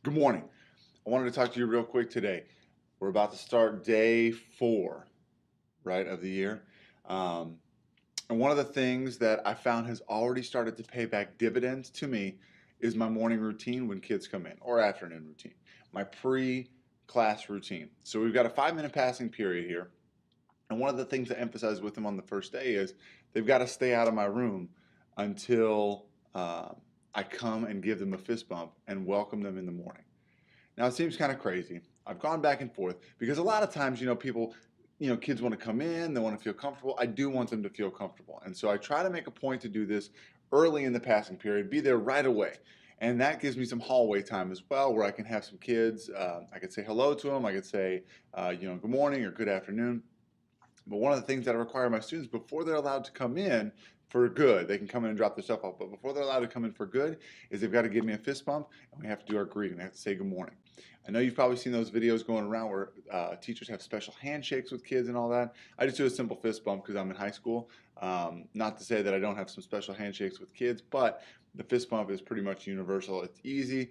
Good morning. I wanted to talk to you real quick today. We're about to start day 4, right, of the year. Um, and one of the things that I found has already started to pay back dividends to me is my morning routine when kids come in, or afternoon routine, my pre-class routine. So we've got a 5-minute passing period here. And one of the things I emphasize with them on the first day is they've got to stay out of my room until I come and give them a fist bump and welcome them in the morning. Now it seems kind of crazy. I've gone back and forth because a lot of times, people, kids want to come in, they want to feel comfortable. I do want them to feel comfortable. And so I try to make a point to do this early in the passing period, be there right away. And that gives me some hallway time as well, where I can have some kids. I could say hello to them. I could say, good morning or good afternoon. But one of the things that I require my students before they're allowed to come in for good, they can come in and drop their stuff off, but before they're allowed to come in for good, is they've got to give me a fist bump and we have to do our greeting. They have to say good morning. I know you've probably seen those videos going around where teachers have special handshakes with kids and all that. I just do a simple fist bump because I'm in high school. Not to say that I don't have some special handshakes with kids, but the fist bump is pretty much universal. It's easy,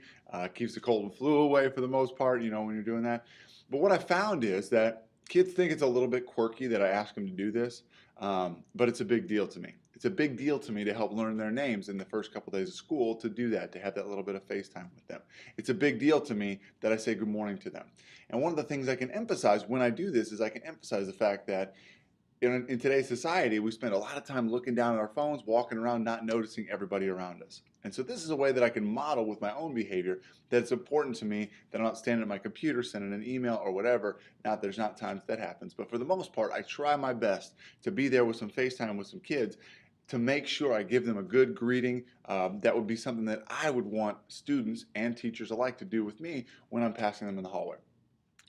keeps the cold and flu away for the most part, when you're doing that. But what I found is that kids think it's a little bit quirky that I ask them to do this, but it's a big deal to me. It's a big deal to me to help learn their names in the first couple days of school, to do that, to have that little bit of FaceTime with them. It's a big deal to me that I say good morning to them. And one of the things I can emphasize when I do this is I can emphasize the fact that in today's society, we spend a lot of time looking down at our phones, walking around, not noticing everybody around us. And so this is a way that I can model with my own behavior that it's important to me that I'm not standing at my computer sending an email or whatever. Now, there's not times that happens, but for the most part, I try my best to be there with some FaceTime with some kids to make sure I give them a good greeting. That would be something that I would want students and teachers alike to do with me when I'm passing them in the hallway.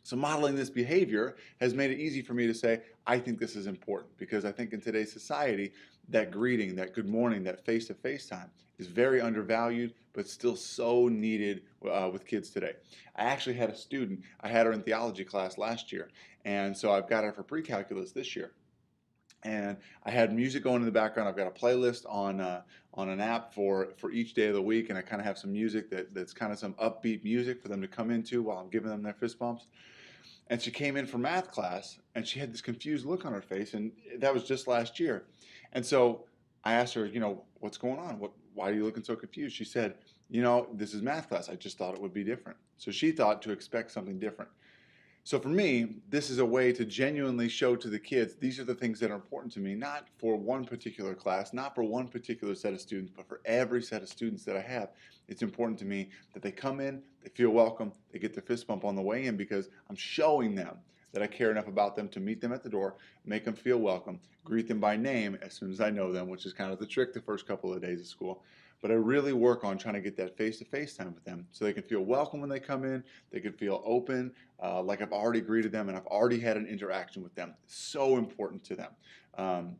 So modeling this behavior has made it easy for me to say, I think this is important, because I think in today's society, that greeting, that good morning, that face-to-face time is very undervalued, but still so needed with kids today. I actually had a student, I had her in theology class last year, and so I've got her for pre-calculus this year. And I had music going in the background. I've got a playlist on an app for each day of the week, and I kind of have some music that's kind of some upbeat music for them to come into while I'm giving them their fist bumps. And she came in for math class and she had this confused look on her face, and that was just last year. And so I asked her, what's going on? Why are you looking so confused? She said, this is math class. I just thought it would be different. So she thought to expect something different. So for me, this is a way to genuinely show to the kids, these are the things that are important to me, not for one particular class, not for one particular set of students, but for every set of students that I have. It's important to me that they come in, they feel welcome, they get their fist bump on the way in, because I'm showing them that I care enough about them to meet them at the door, make them feel welcome, greet them by name as soon as I know them, which is kind of the trick the first couple of days of school. But I really work on trying to get that face-to-face time with them so they can feel welcome when they come in, they can feel open, like I've already greeted them and I've already had an interaction with them. It's so important to them. Um,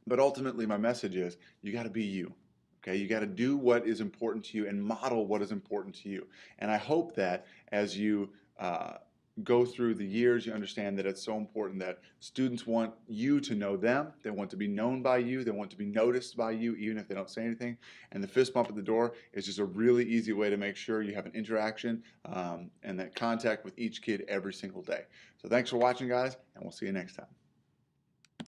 but ultimately, my message is you got to be you. Okay, you got to do what is important to you and model what is important to you. And I hope that as you go through the years, you understand that it's so important that students want you to know them. They want to be known by you. They want to be noticed by you, even if they don't say anything. And the fist bump at the door is just a really easy way to make sure you have an interaction and that contact with each kid every single day. So thanks for watching, guys, and we'll see you next time.